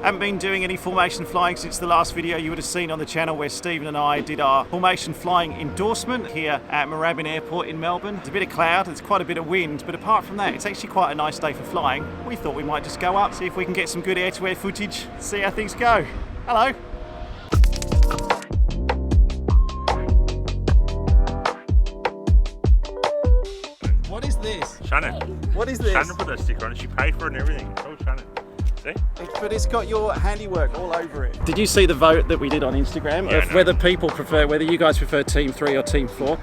I haven't been doing any formation flying since the last video you would have seen on the channel where Stephen and I did our formation flying endorsement here at Moorabbin Airport in Melbourne. There's a bit of cloud, there's quite a bit of wind, but apart from that, it's actually quite a nice day for flying. We thought we might just go up, see if we can get some good air-to-air footage, see how things go. Hello. What is this? Shannon. What is this? Shannon put that sticker on it. She paid for it and everything. Oh, Shannon. See? But it's got your handiwork all over it. Did you see the vote that we did on Instagram of whether people prefer, whether you guys prefer Team 3 or Team 4?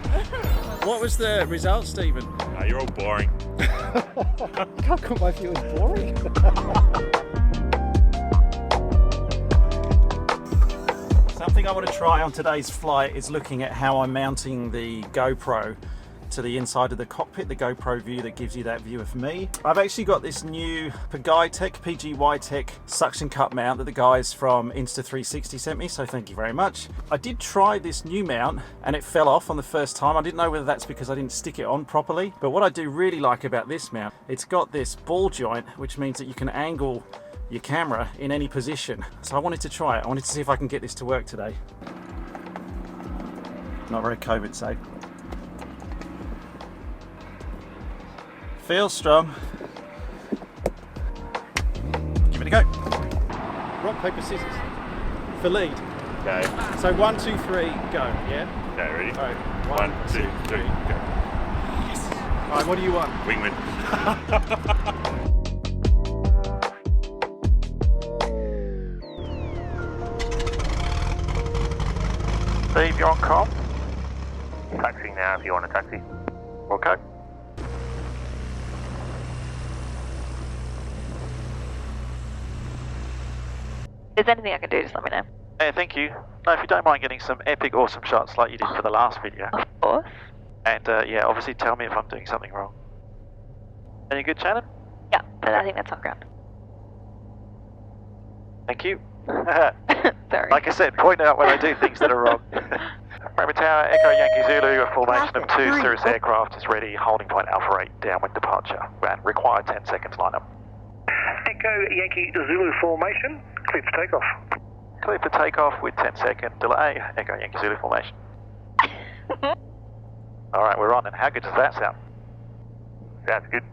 What was the result, Stephen? You're all boring. Can't call my viewers boring. Something I want to try on today's flight is looking at how I'm mounting the GoPro to the inside of the cockpit, the GoPro view that gives you that view of me. I've actually got this new PGY suction cup mount that the guys from Insta360 sent me, so thank you very much. I did try this new mount and it fell off on the first time. I didn't know whether that's because I didn't stick it on properly, but what I do really like about this mount, it's got this ball joint, which means that you can angle your camera in any position. So I wanted to try it. I wanted to see if I can get this to work today. Not very COVID safe. Feels strong. Give it a go. Rock, paper, scissors. For lead. Okay. So 1, 2, 3, go. Yeah? Okay, ready? All right. 1, 2, 3, go. Yes. All right, what do you want? Wingman. Steve, you're on comm. Taxi now if you want a taxi. Okay. If there's anything I can do, just let me know. Yeah, thank you. No, if you don't mind getting some epic, awesome shots like you did for the last video. Of course. And yeah, obviously tell me if I'm doing something wrong. Any good, Shannon? Yeah, but I think that's on ground. Thank you. Sorry. Like I said, point out when I do things that are wrong. Rabbit Tower, Echo Yankee Zulu, a formation of 2 Cirrus Aircraft is ready, holding point Alpha 8, downwind departure, and require 10 seconds lineup. Echo Yankee Zulu formation, clear for takeoff. Clear for takeoff with 10-second delay, Echo Yankee Zulu formation. Alright, we're on, and how good does that sound? That's good.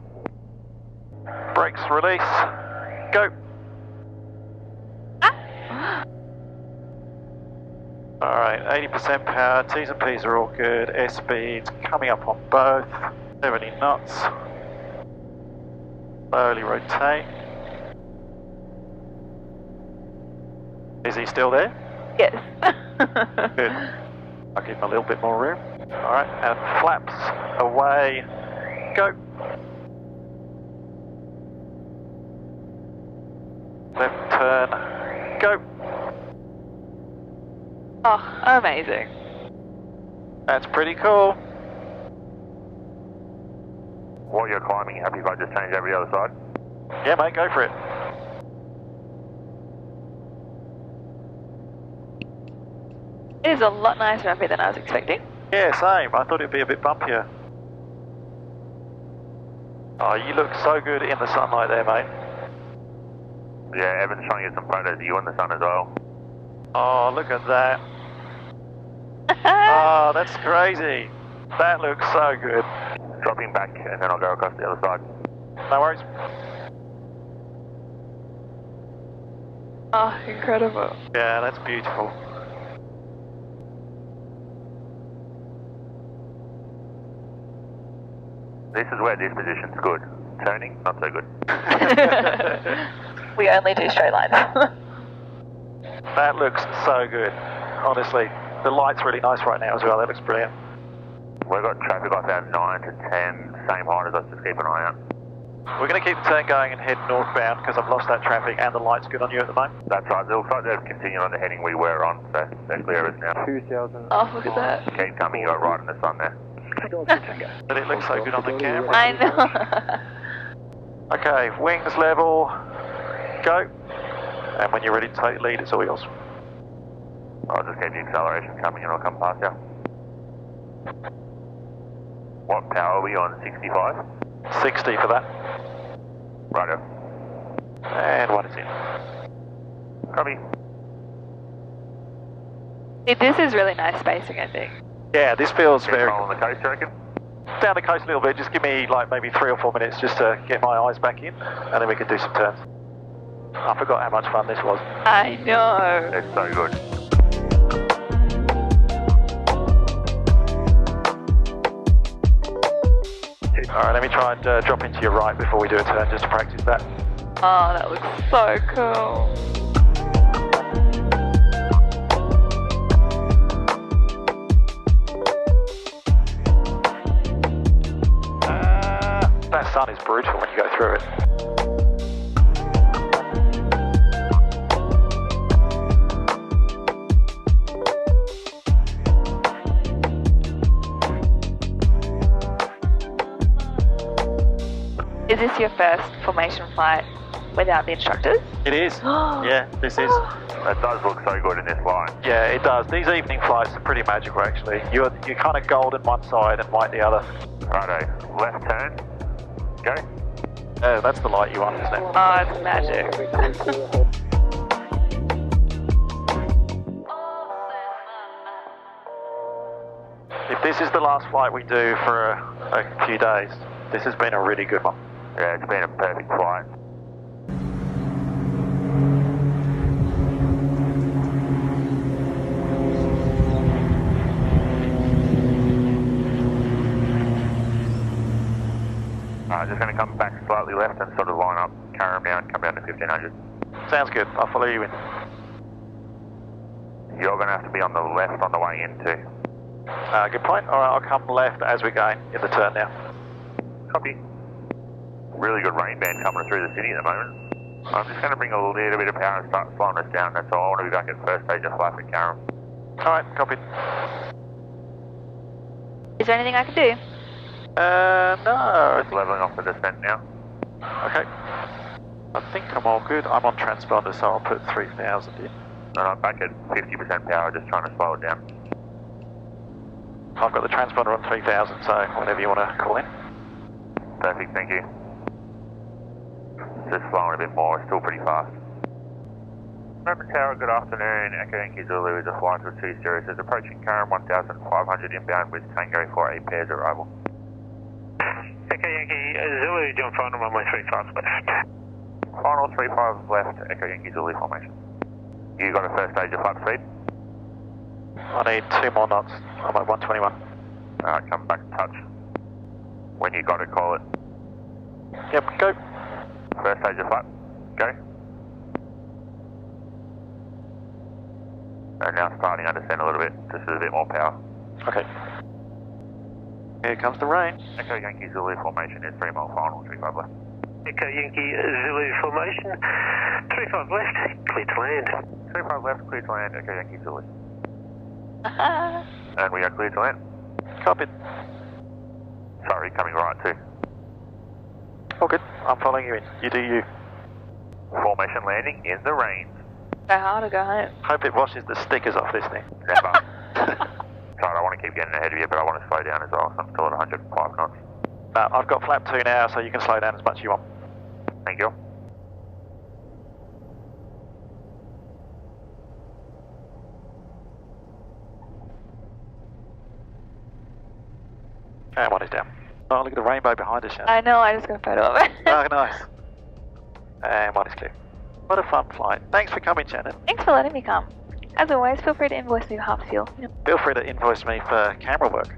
Brakes release, go. Alright, 80% power, T's and P's are all good, air speeds coming up on both, 70 knots. Slowly rotate. Is he still there? Yes. Good. I'll give him a little bit more room. Alright, and flaps away, go. Left turn, go. Oh, amazing. That's pretty cool. While you're climbing, happy if I just change over the other side? Yeah, mate, go for it. It is a lot nicer up here than I was expecting. Yeah, same. I thought it'd be a bit bumpier. Oh, you look so good in the sunlight there, mate. Yeah, Evan's trying to get some photos of you in the sun as well. Oh, look at that. Oh, that's crazy. That looks so good. Dropping back and then I'll go across the other side. No worries. Oh, incredible. Yeah, that's beautiful. This is where this position's good. Turning, not so good. We only do straight lines. That looks so good. Honestly, the light's really nice right now as well. That looks brilliant. We've got traffic off out 9 to 10, same height as us, just keep an eye out. We're going to keep the turn going and head northbound because I've lost that traffic and the light's good on you at the moment. That's right, it looks like they've continued on the heading we were on, so they're clear of us now. 2000. Oh, look at that. Keep coming, you're right in the sun there. But it looks so good on the camera. I know. Okay, wings level, go. And when you're ready to take lead, it's all yours. I'll just keep the acceleration coming and I'll come past you. What power are we on? 65? 60 for that. Righto. And one is in. Copy. See, this is really nice spacing, I think. Yeah, this feels very... On the coast, you reckon? Down the coast a little bit, just give me like maybe 3 or 4 minutes just to get my eyes back in, and then we can do some turns. I forgot how much fun this was. I know. It's so good. Alright, let me try and drop into your right before we do a turn, just to practice that. Oh, that looks so cool. That sun is brutal when you go through it. Is this your first formation flight without the instructors? It is. Yeah, this is. It does look so good in this light. Yeah, it does. These evening flights are pretty magical, actually. You're kind of golden one side and white the other. Righto, left turn. Go. Oh, that's the light you want, isn't it? Oh, it's magic. If this is the last flight we do for a few days, this has been a really good one. Yeah, it's been a perfect flight. Just going to come back slightly left and sort of line up, carry them down, come down to 1500. Sounds good. I'll follow you in. You're going to have to be on the left on the way in too. Good point. All right, I'll come left as we're going in the turn now. Copy. Really good rain band coming through the city at the moment. I'm just going to bring a little bit of power and start slowing us down. That's all. I want to be back at first stage of flight at Carrum. All right, copied. Is there anything I can do? No. Just leveling off the descent now. Okay. I think I'm all good. I'm on transponder, so I'll put 3,000 in. And I'm back at 50% power, just trying to slow it down. I've got the transponder on 3,000, so whenever you want to call in. Perfect, thank you. Just slowing a bit more, still pretty fast. Melbourne Tower, good afternoon. Echo Yankee Zulu is a flight with 2 Cirrus is approaching Carrum 1500 inbound with Tango for 8 pairs arrival. Echo Yankee Zulu, John final runway 35 left. Final 35 left, Echo Yankee Zulu formation. You got a first stage of flap speed? I need 2 more knots. I'm at 121. Alright, come back and touch. When you got it, call it. Yep, go. First stage of flap, go. And now starting to descend a little bit, just with a bit more power. Okay. Here comes the rain. Echo Yankee Zulu formation is 3 mile final, 35 left. Echo Yankee Zulu formation, 35 left, clear to land. 35 left, clear to land, Echo Yankee Zulu. And we are clear to land. Copied. Sorry, coming right too. All good. I'm following you in. You do you. Formation landing in the rain. Go hard or go home. Hope it washes the stickers off this thing. Never. Sorry, I want to keep getting ahead of you, but I want to slow down as well, so I'm still at 105 knots. I've got flap 2 now, so you can slow down as much as you want. Thank you. And one is down. Oh, look at the rainbow behind us, Shannon. I know, I just got a photo of it. Oh, nice. And one is clear. What a fun flight. Thanks for coming, Shannon. Thanks for letting me come. As always, feel free to invoice me for half fuel. Feel free to invoice me for camera work.